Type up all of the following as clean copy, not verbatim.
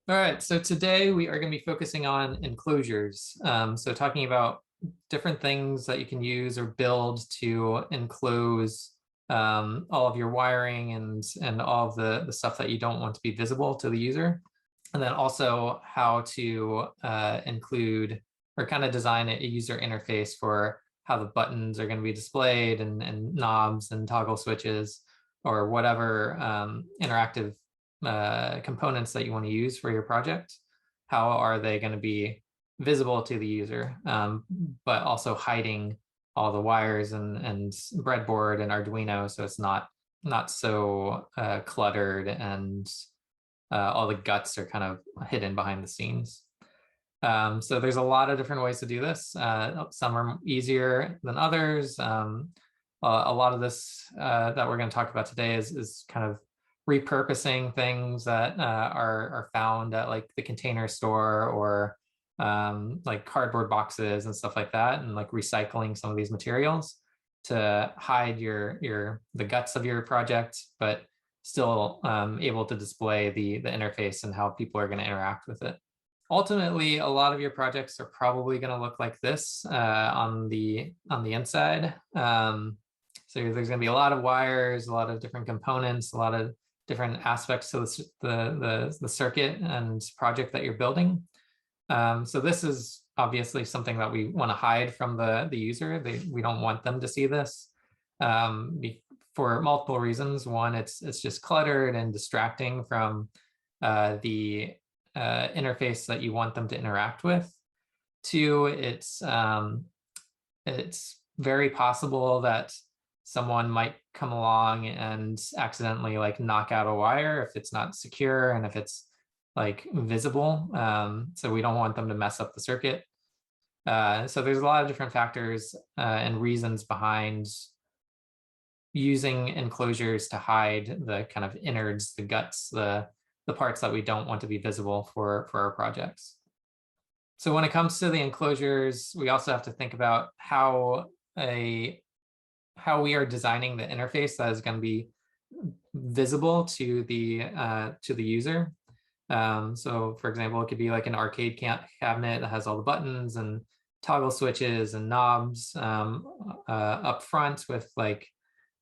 All right, so today we are going to be focusing on enclosures. So talking about different things that you can use or build to enclose all of your wiring and all of the stuff that you don't want to be visible to the user. And then also how to include or kind of design a user interface for how the buttons are going to be displayed and knobs and toggle switches or whatever interactive components that you want to use for your project. How are they going to be visible to the user, but also hiding all the wires and breadboard and Arduino, so it's not so cluttered and all the guts are kind of hidden behind the scenes. So there's a lot of different ways to do this. Some are easier than others. A lot of this that we're going to talk about today is kind of repurposing things that are found at like the Container Store or like cardboard boxes and stuff like that, and like recycling some of these materials to hide the guts of your project, but still able to display the interface and how people are going to interact with it. Ultimately, a lot of your projects are probably going to look like this on the inside. So there's going to be a lot of wires, a lot of different components, a lot of different aspects to the circuit and project that you're building. So this is obviously something that we want to hide from the user. We don't want them to see this for multiple reasons. One, it's just cluttered and distracting from the interface that you want them to interact with. Two, it's very possible that someone might come along and accidentally like knock out a wire if it's not secure and if it's like visible. So we don't want them to mess up the circuit. So there's a lot of different factors and reasons behind using enclosures to hide the kind of innards, the guts, the parts that we don't want to be visible for our projects. So when it comes to the enclosures, we also have to think about how we are designing the interface that is going to be visible to the user. So for example, it could be like an arcade cabinet that has all the buttons and toggle switches and knobs up front with like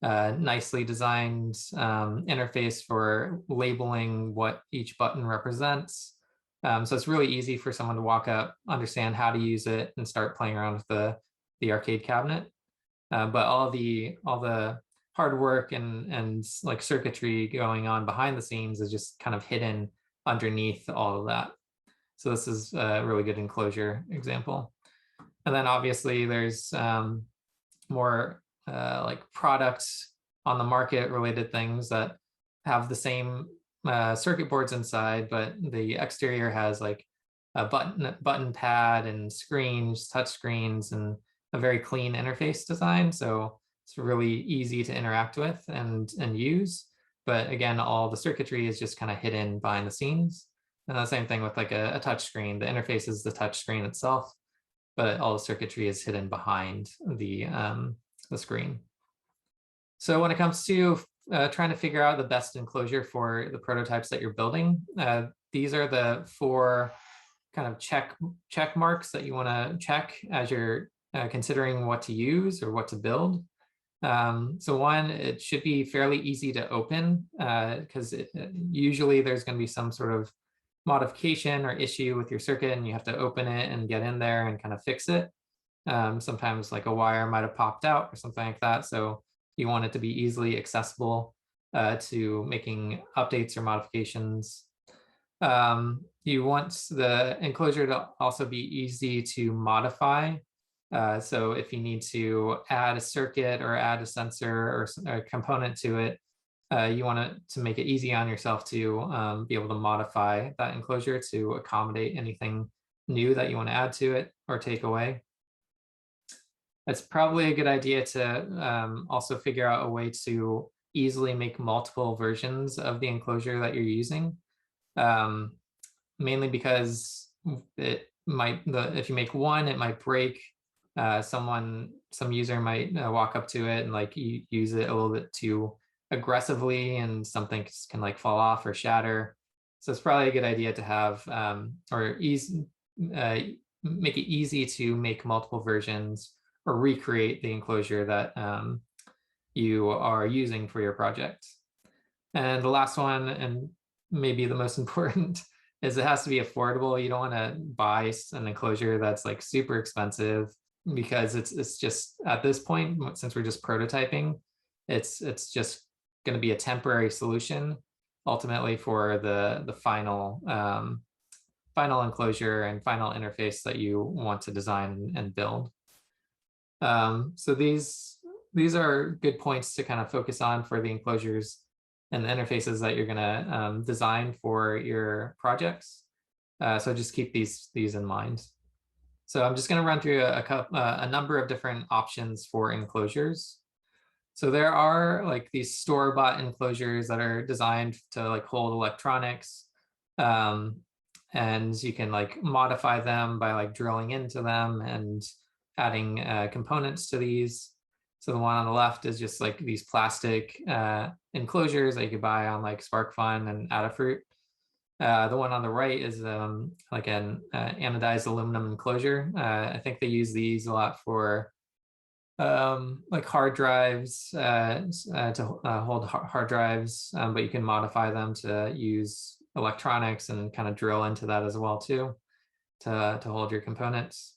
nicely designed interface for labeling what each button represents. So it's really easy for someone to walk up, understand how to use it, and start playing around with the arcade cabinet. But all the hard work and like circuitry going on behind the scenes is just kind of hidden underneath all of that. So this is a really good enclosure example. And then obviously there's more like products on the market related things that have the same circuit boards inside, but the exterior has like a button pad and screens, touch screens, and a very clean interface design. So it's really easy to interact with and use. But again, all the circuitry is just kind of hidden behind the scenes. And the same thing with like a touch screen. The interface is the touch screen itself, but all the circuitry is hidden behind the screen. So when it comes to trying to figure out the best enclosure for the prototypes that you're building, these are the 4 kind of check marks that you want to check as you're considering what to use or what to build. So one, it should be fairly easy to open because usually there's going to be some sort of modification or issue with your circuit and you have to open it and get in there and kind of fix it. Sometimes like a wire might have popped out or something like that. So you want it to be easily accessible to making updates or modifications. You want the enclosure to also be easy to modify. So if you need to add a circuit or add a sensor or a component to it, you want to make it easy on yourself to be able to modify that enclosure to accommodate anything new that you want to add to it or take away. It's probably a good idea to also figure out a way to easily make multiple versions of the enclosure that you're using. Mainly because it might, if you make one, it might break. Some user might walk up to it and like use it a little bit too aggressively and something can like fall off or shatter. So it's probably a good idea to have or easy, make it easy to make multiple versions or recreate the enclosure that you are using for your project. And the last one, and maybe the most important, is it has to be affordable. You don't want to buy an enclosure that's like super expensive, because it's just at this point, since we're just prototyping, it's just going to be a temporary solution ultimately for the final enclosure and final interface that you want to design and build. So these are good points to kind of focus on for the enclosures and the interfaces that you're going to design for your projects. So just keep these in mind. So I'm just going to run through a number of different options for enclosures. So there are like these store-bought enclosures that are designed to like hold electronics. And you can like modify them by like drilling into them and adding components to these. So the one on the left is just like these plastic enclosures that you could buy on like SparkFun and Adafruit. The one on the right is like an anodized aluminum enclosure. I think they use these a lot for like hard drives to hold hard drives, but you can modify them to use electronics and kind of drill into that as well too, to hold your components.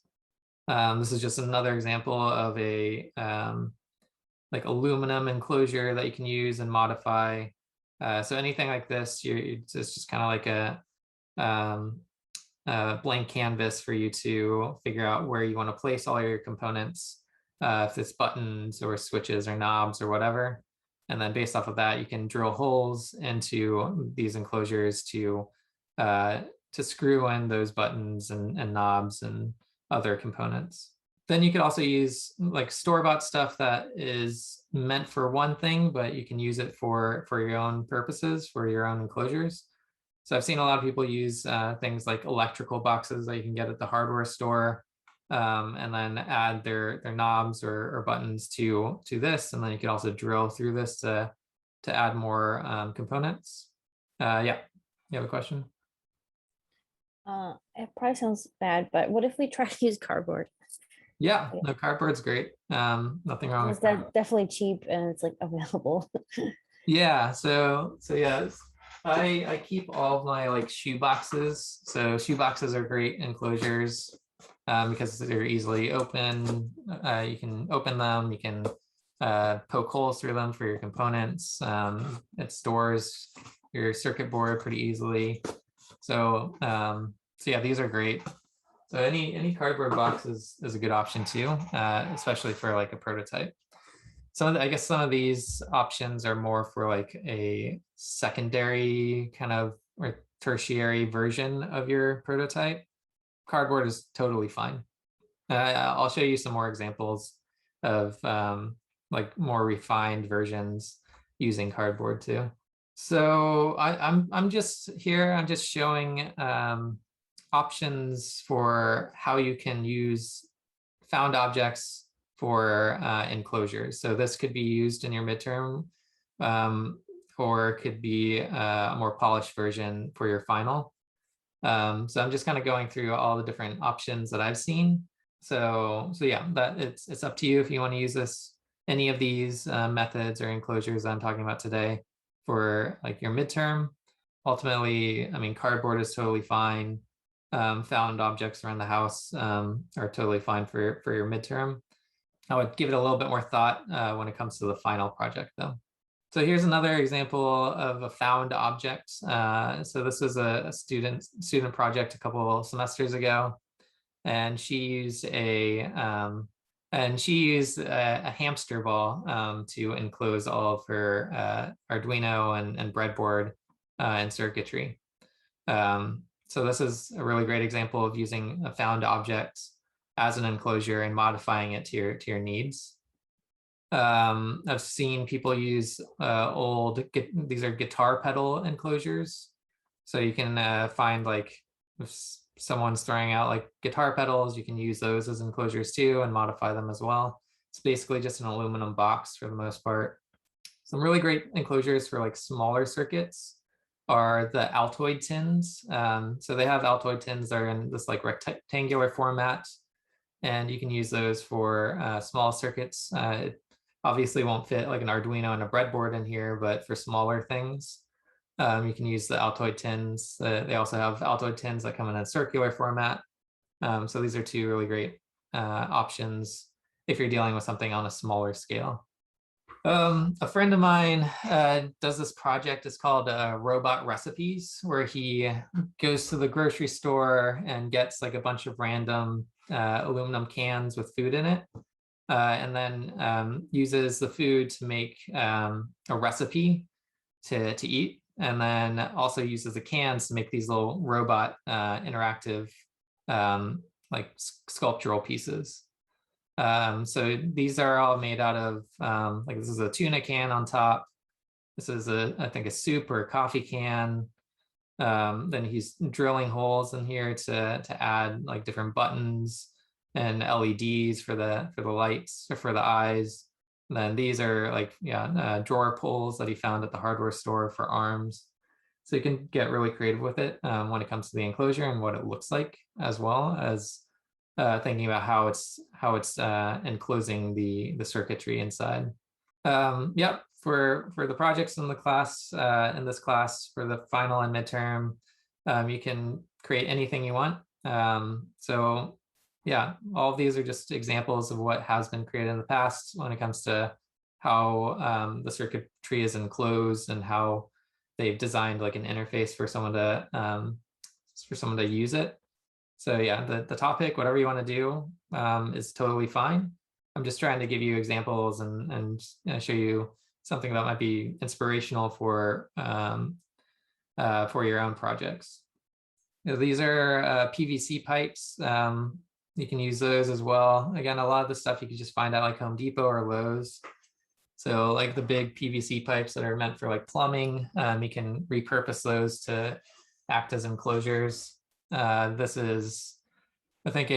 This is just another example of a like aluminum enclosure that you can use and modify. So anything like this, it's just kind of like a blank canvas for you to figure out where you want to place all your components, if it's buttons or switches or knobs or whatever. And then based off of that, you can drill holes into these enclosures to screw in those buttons and knobs and other components. Then you could also use like store-bought stuff that is meant for one thing, but you can use it for your own purposes, for your own enclosures. So I've seen a lot of people use things like electrical boxes that you can get at the hardware store, and then add their knobs or buttons to this, and then you can also drill through this to add more components. Yeah, you have a question? It probably sounds bad, but what if we try to use cardboard? Yeah, no, cardboard's great. Nothing wrong with that. Definitely cheap and it's like available. Yeah, so yeah, I keep all of my like shoe boxes. So shoe boxes are great enclosures because they're easily open. You can open them, you can poke holes through them for your components. It stores your circuit board pretty easily. So yeah, these are great. So any cardboard box is a good option too, especially for like a prototype. I guess some of these options are more for like a secondary kind of or tertiary version of your prototype. Cardboard is totally fine. I'll show you some more examples of like more refined versions using cardboard too. So I'm just here. I'm just showing options for how you can use found objects for enclosures. So this could be used in your midterm, or it could be a more polished version for your final. So I'm just kind of going through all the different options that I've seen. So yeah, that it's up to you if you want to use any of these methods or enclosures that I'm talking about today for like your midterm. Ultimately, I mean, cardboard is totally fine. Found objects around the house are totally fine for your midterm. I would give it a little bit more thought when it comes to the final project though. So here's another example of a found object. So this was a student project a couple semesters ago, and she used a hamster ball to enclose all of her Arduino and breadboard and circuitry. So this is a really great example of using a found object as an enclosure and modifying it to your needs. I've seen people use these are guitar pedal enclosures. So you can find like if someone's throwing out like guitar pedals, you can use those as enclosures too and modify them as well. It's basically just an aluminum box for the most part. Some really great enclosures for like smaller circuits. are the Altoid tins. So they have Altoid tins that are in this like rectangular format, and you can use those for small circuits. It obviously won't fit like an Arduino and a breadboard in here, but for smaller things, you can use the Altoid tins. They also have Altoid tins that come in a circular format. So these are two really great options if you're dealing with something on a smaller scale. A friend of mine does this project. It's called Robot Recipes, where he goes to the grocery store and gets like a bunch of random aluminum cans with food in it, and then uses the food to make a recipe to eat, and then also uses the cans to make these little robot interactive like sculptural pieces. So these are all made out of like this is a tuna can on top. This is I think a soup or a coffee can. Then he's drilling holes in here to add like different buttons and LEDs for the lights or for the eyes. And then these are like drawer pulls that he found at the hardware store for arms. So you can get really creative with it when it comes to the enclosure and what it looks like, as well as thinking about how it's enclosing the circuitry inside. Yep, for the projects in the class, in this class for the final and midterm, you can create anything you want. So yeah, all of these are just examples of what has been created in the past when it comes to how the circuitry is enclosed and how they've designed like an interface for someone to use it. So yeah, the topic, whatever you want to do, is totally fine. I'm just trying to give you examples and show you something that might be inspirational for your own projects. These are PVC pipes. You can use those as well. Again, a lot of the stuff you can just find at like Home Depot or Lowe's. So like the big PVC pipes that are meant for like plumbing, you can repurpose those to act as enclosures. This is, I think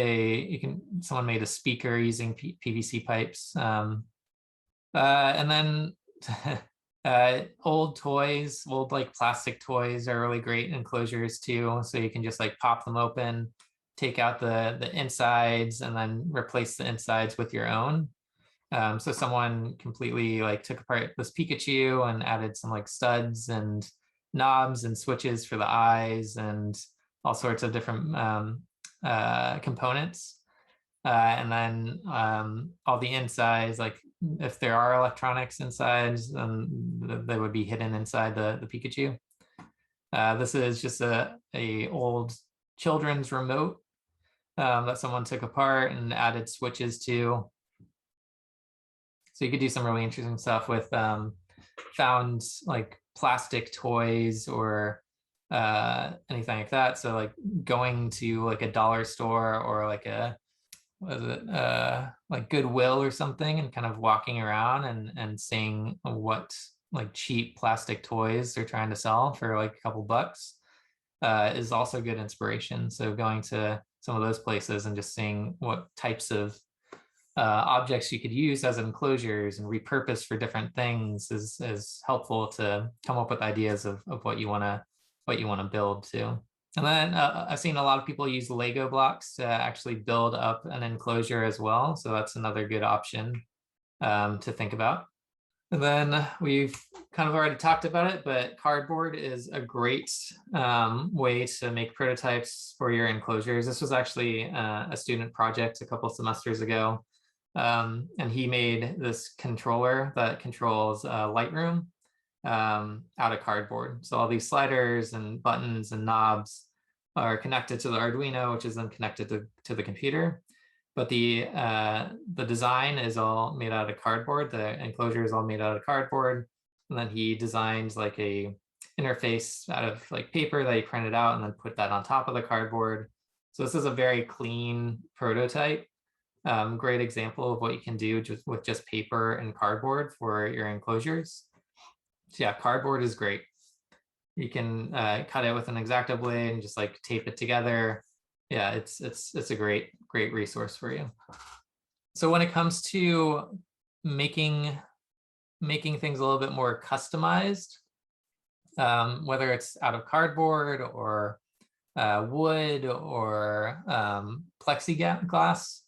someone made a speaker using PVC pipes. And then old like plastic toys are really great enclosures too. So you can just like pop them open, take out the insides, and then replace the insides with your own. So someone completely like took apart this Pikachu and added some like studs and knobs and switches for the eyes and all sorts of different components. And then all the insides, like if there are electronics inside, they would be hidden inside the Pikachu. This is just a old children's remote that someone took apart and added switches to. So you could do some really interesting stuff with found like plastic toys or anything like that. So like going to like a dollar store or like like Goodwill or something and kind of walking around and seeing what like cheap plastic toys they're trying to sell for like a couple bucks is also good inspiration. So going to some of those places and just seeing what types of objects you could use as enclosures and repurpose for different things is helpful to come up with ideas of what you want to build too. And then I've seen a lot of people use Lego blocks to actually build up an enclosure as well. So that's another good option to think about. And then we've kind of already talked about it, but cardboard is a great way to make prototypes for your enclosures. This was actually a student project a couple semesters ago. And he made this controller that controls Lightroom out of cardboard. So all these sliders and buttons and knobs are connected to the Arduino, which is then connected to the computer. But the design is all made out of cardboard. The enclosure is all made out of cardboard. And then he designed like a interface out of like paper that he printed out and then put that on top of the cardboard. So this is a very clean prototype. Great example of what you can do with just paper and cardboard for your enclosures. So yeah, cardboard is great. You can cut it with an X-Acto blade and just like tape it together. Yeah, it's a great resource for you. So when it comes to making things a little bit more customized, whether it's out of cardboard or wood or plexiglass.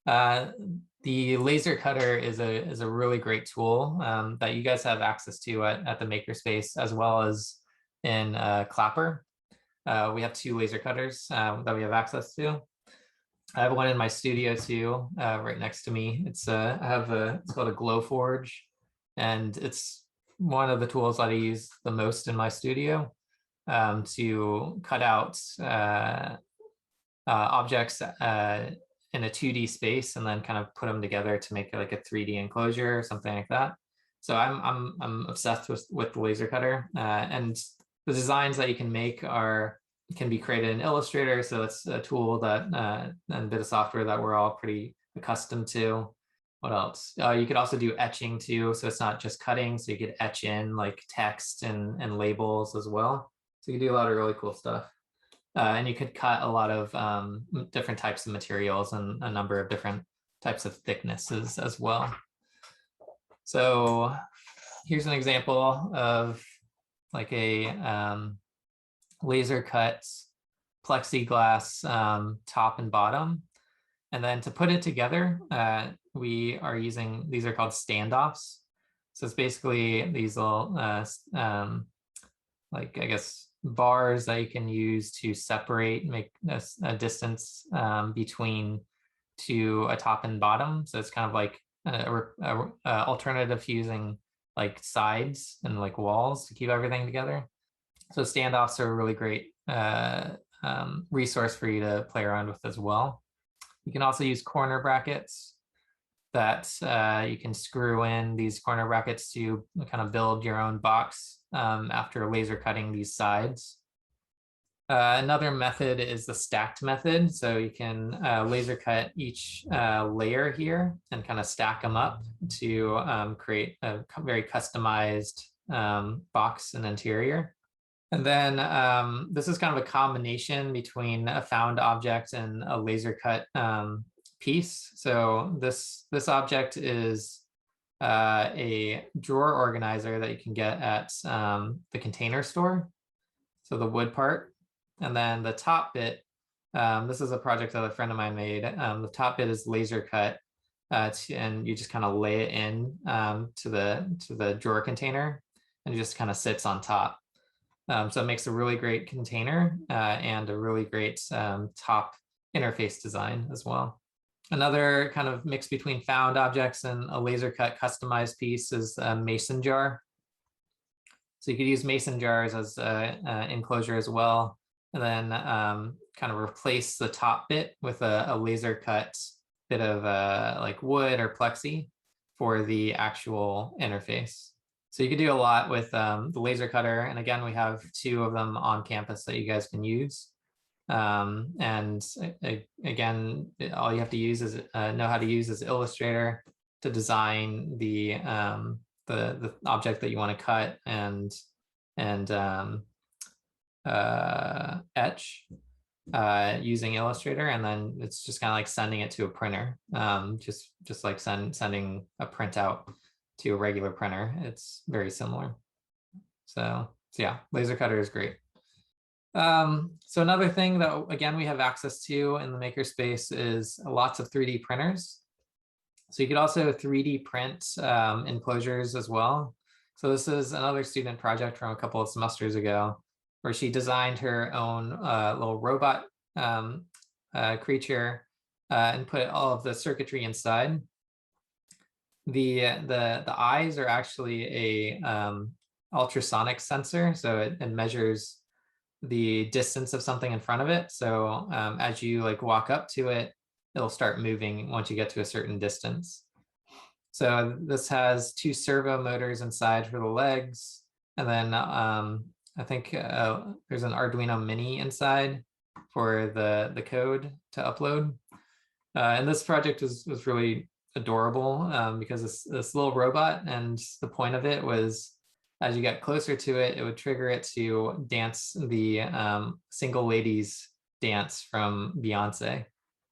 The laser cutter is a really great tool that you guys have access to at the makerspace, as well as in Clapper. We have 2 laser cutters that we have access to. I have one in my studio too, right next to me. It's it's called a Glowforge, and it's one of the tools that I use the most in my studio to cut out objects in a 2D space and then kind of put them together to make like a 3D enclosure or something like that. So I'm obsessed with the laser cutter, and the designs that you can make can be created in Illustrator. So it's a tool that and a bit of software that we're all pretty accustomed to. What else? You could also do etching too. So it's not just cutting. So you could etch in like text and labels as well. So you can do a lot of really cool stuff. And you could cut a lot of different types of materials and a number of different types of thicknesses as well. So here's an example of like a laser cut plexiglass top and bottom. And then to put it together, we are using, these are called standoffs. So it's basically these little, like I guess, bars that you can use to separate, make a distance between a top and bottom. So it's kind of like a alternative to using like sides and like walls to keep everything together. So standoffs are a really great resource for you to play around with as well. You can also use corner brackets that you can screw in these corner brackets to kind of build your own box after laser cutting these sides. Another method is the stacked method. So you can laser cut each layer here and kind of stack them up to create a very customized box and interior. And then this is kind of a combination between a found object and a laser cut piece. So this object is a drawer organizer that you can get at the Container Store. So the wood part. And then the top bit, this is a project that a friend of mine made. The top bit is laser cut, and you just kind of lay it in to the drawer container, and it just kind of sits on top. So it makes a really great container and a really great top interface design as well. Another kind of mix between found objects and a laser cut customized piece is a mason jar. So you could use mason jars as an enclosure as well, and then kind of replace the top bit with a laser cut bit of like wood or plexi for the actual interface. So you could do a lot with the laser cutter. And again, we have 2 of them on campus that you guys can use. And again, all you have to use is know how to use is Illustrator to design the object that you want to cut and etch using Illustrator, and then it's just kind of like sending it to a printer, just like sending a printout to a regular printer. It's very similar. So yeah, laser cutter is great. So another thing that again we have access to in the makerspace is lots of 3D printers. So you could also 3D print enclosures as well. So this is another student project from a couple of semesters ago, where she designed her own little robot creature and put all of the circuitry inside. The eyes are actually a ultrasonic sensor, so it measures the distance of something in front of it. So as you like walk up to it, it'll start moving once you get to a certain distance. So this has 2 servo motors inside for the legs, and then I think there's an Arduino Mini inside for the code to upload. And this project was really adorable because this little robot, and the point of it was, as you get closer to it, it would trigger it to dance the Single Ladies dance from Beyonce.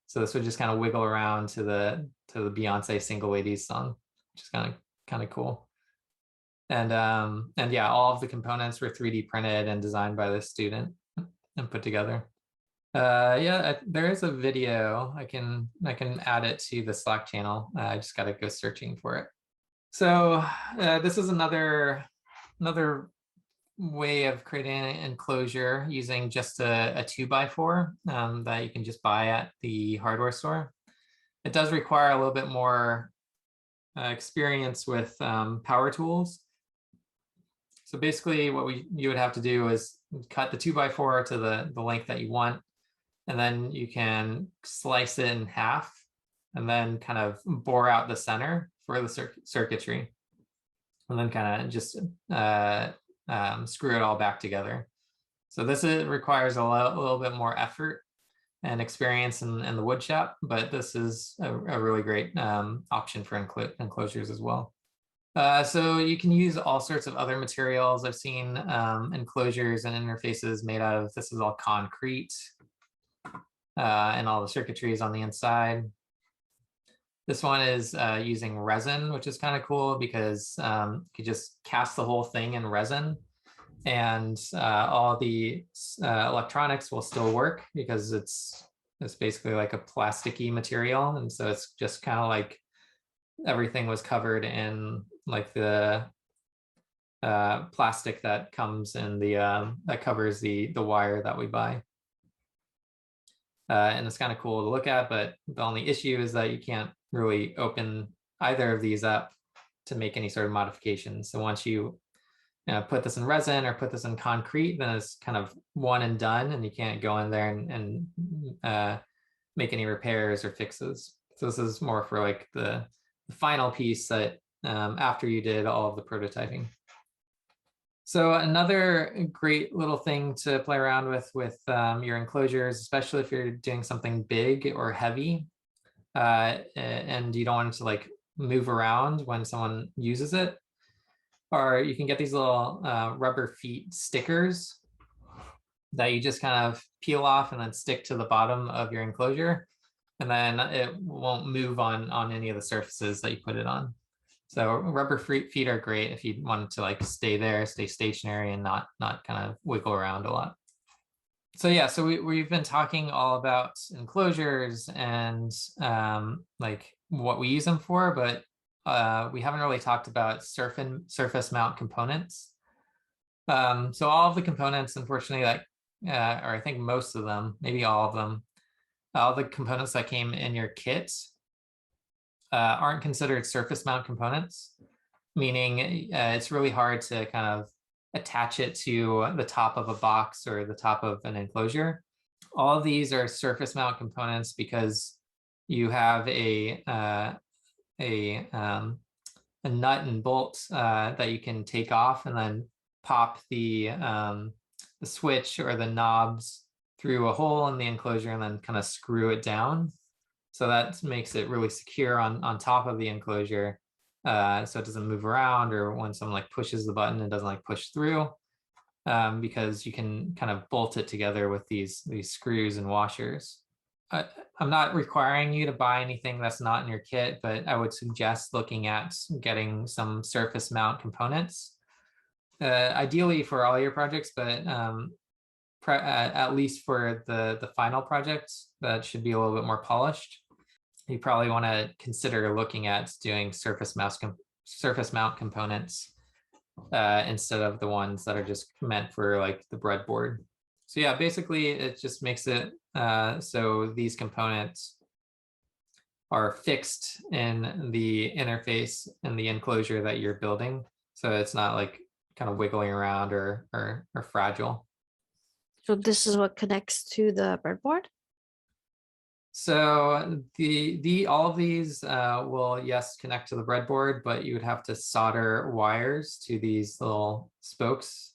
So this would just kind of wiggle around to the Beyonce Single Ladies song, which is kind of cool. And yeah, all of the components were 3D printed and designed by the student and put together. Yeah, there is a video. I can add it to the Slack channel. I just got to go searching for it. So this is another way of creating an enclosure using just a 2x4 that you can just buy at the hardware store. It does require a little bit more experience with power tools. So basically what you would have to do is cut the 2x4 to the length that you want, and then you can slice it in half and then kind of bore out the center for the circuitry, and then kind of just screw it all back together. So this requires a little bit more effort and experience in the wood shop, but this is a really great option for enclosures as well. So you can use all sorts of other materials. I've seen enclosures and interfaces made out of, this is all concrete, and all the circuitry is on the inside. This one is using resin, which is kind of cool because you could just cast the whole thing in resin, and all the electronics will still work because it's basically like a plasticky material, and so it's just kind of like everything was covered in like the plastic that comes in the that covers the wire that we buy. And it's kind of cool to look at, but the only issue is that you can't really open either of these up to make any sort of modifications. So once you put this in resin or put this in concrete, then it's kind of one and done, and you can't go in there and make any repairs or fixes. So this is more for like the final piece that after you did all of the prototyping. So another great little thing to play around with your enclosures, especially if you're doing something big or heavy, and you don't want it to like move around when someone uses it, or you can get these little rubber feet stickers that you just kind of peel off and then stick to the bottom of your enclosure, and then it won't move on any of the surfaces that you put it on. So rubber feet are great if you want to like stay there, stay stationary, and not kind of wiggle around a lot. So yeah, so we've been talking all about enclosures and like what we use them for, but we haven't really talked about surface mount components. So all of the components, unfortunately, like, or I think most of them, maybe all of them, all the components that came in your kit aren't considered surface mount components, meaning it's really hard to kind of attach it to the top of a box or the top of an enclosure. All of these are surface mount components because you have a nut and bolt that you can take off and then pop the switch or the knobs through a hole in the enclosure and then kind of screw it down. So that makes it really secure on top of the enclosure, so it doesn't move around, or when someone like pushes the button, it doesn't like push through, because you can kind of bolt it together with these screws and washers. I'm not requiring you to buy anything that's not in your kit, but I would suggest looking at getting some surface mount components, ideally for all your projects, but at least for the final project that should be a little bit more polished, you probably want to consider looking at doing surface mount components instead of the ones that are just meant for like the breadboard. So yeah, basically it just makes it so these components are fixed in the interface in the enclosure that you're building, so it's not like kind of wiggling around or fragile. So this is what connects to the breadboard? So all of these will, yes, connect to the breadboard, but you would have to solder wires to these little spokes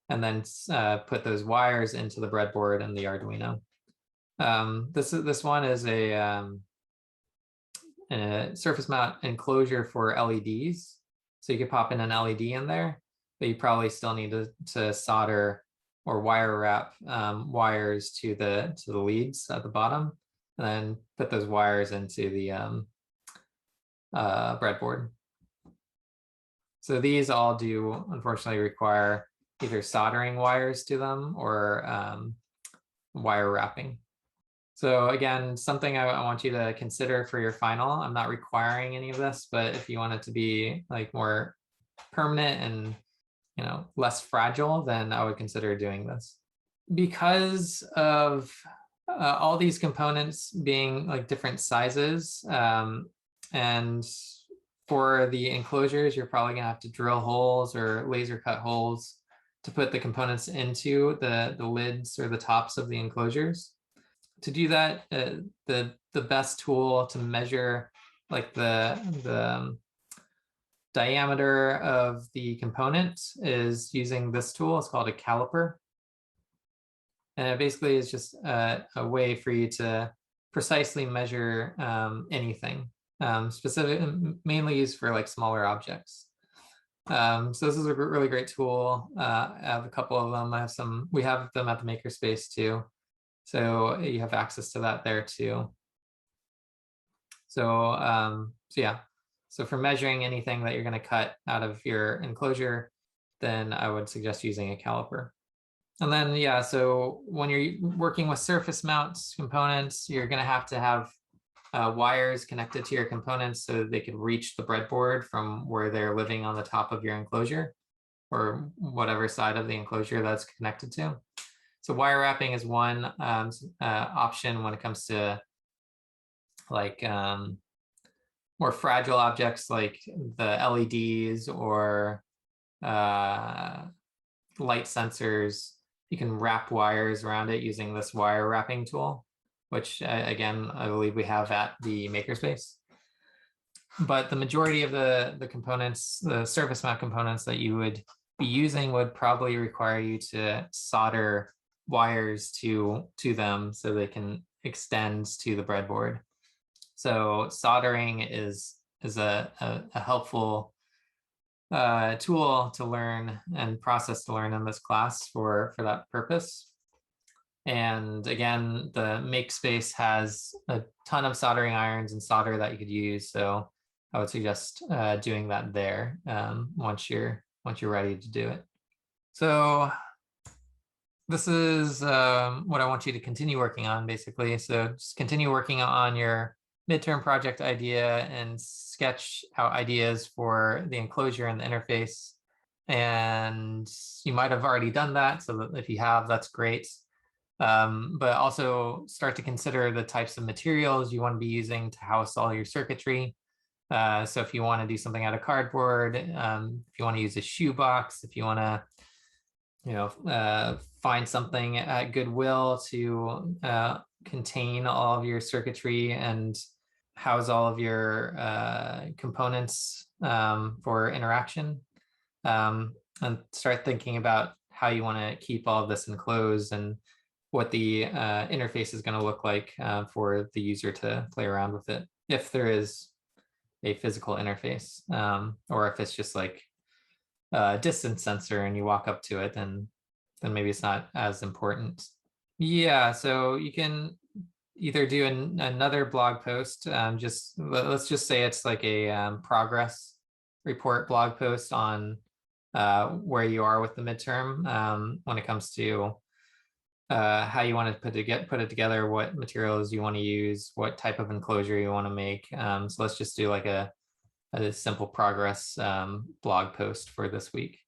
and then put those wires into the breadboard and the Arduino. This one is a surface mount enclosure for LEDs. So you could pop in an LED in there, but you probably still need to solder or wire wrap wires to the leads at the bottom, and then put those wires into the breadboard. So these all do unfortunately require either soldering wires to them or wire wrapping. So again, something I want you to consider for your final. I'm not requiring any of this, but if you want it to be like more permanent and less fragile, then I would consider doing this. Because of all these components being like different sizes, and for the enclosures, you're probably gonna have to drill holes or laser cut holes to put the components into the lids or the tops of the enclosures. To do that, the best tool to measure like the diameter of the component is using this tool. It's called a caliper. And it basically is just a way for you to precisely measure anything, mainly used for like smaller objects. So this is a really great tool. I have a couple of them. We have them at the makerspace too. So you have access to that there too. So yeah. So for measuring anything that you're going to cut out of your enclosure, then I would suggest using a caliper. And then, yeah, so when you're working with surface mount components, you're going to have wires connected to your components so they can reach the breadboard from where they're living on the top of your enclosure or whatever side of the enclosure that's connected to. So wire wrapping is one option when it comes to like more fragile objects like the LEDs or light sensors. You can wrap wires around it using this wire wrapping tool, which again, I believe we have at the makerspace. But the majority of the components, the surface mount components that you would be using would probably require you to solder wires to them so they can extend to the breadboard. So soldering is a helpful tool to learn and process to learn in this class for that purpose. And again, the Makespace has a ton of soldering irons and solder that you could use. So I would suggest doing that there once you're ready to do it. So this is what I want you to continue working on, basically. So just continue working on your midterm project idea and sketch out ideas for the enclosure and the interface. And you might have already done that. So that if you have, that's great. But also start to consider the types of materials you want to be using to house all your circuitry. So if you want to do something out of cardboard, if you want to use a shoebox, if you want to, find something at Goodwill to contain all of your circuitry and house all of your components for interaction, and start thinking about how you want to keep all of this enclosed and what the interface is going to look like for the user to play around with it, if there is a physical interface, or if it's just like a distance sensor and you walk up to it, then maybe it's not as important. Yeah, so you can either do another blog post. Let's just say it's like a progress report blog post on where you are with the midterm when it comes to how you want to put it together, what materials you want to use, what type of enclosure you want to make. So let's just do like a simple progress blog post for this week.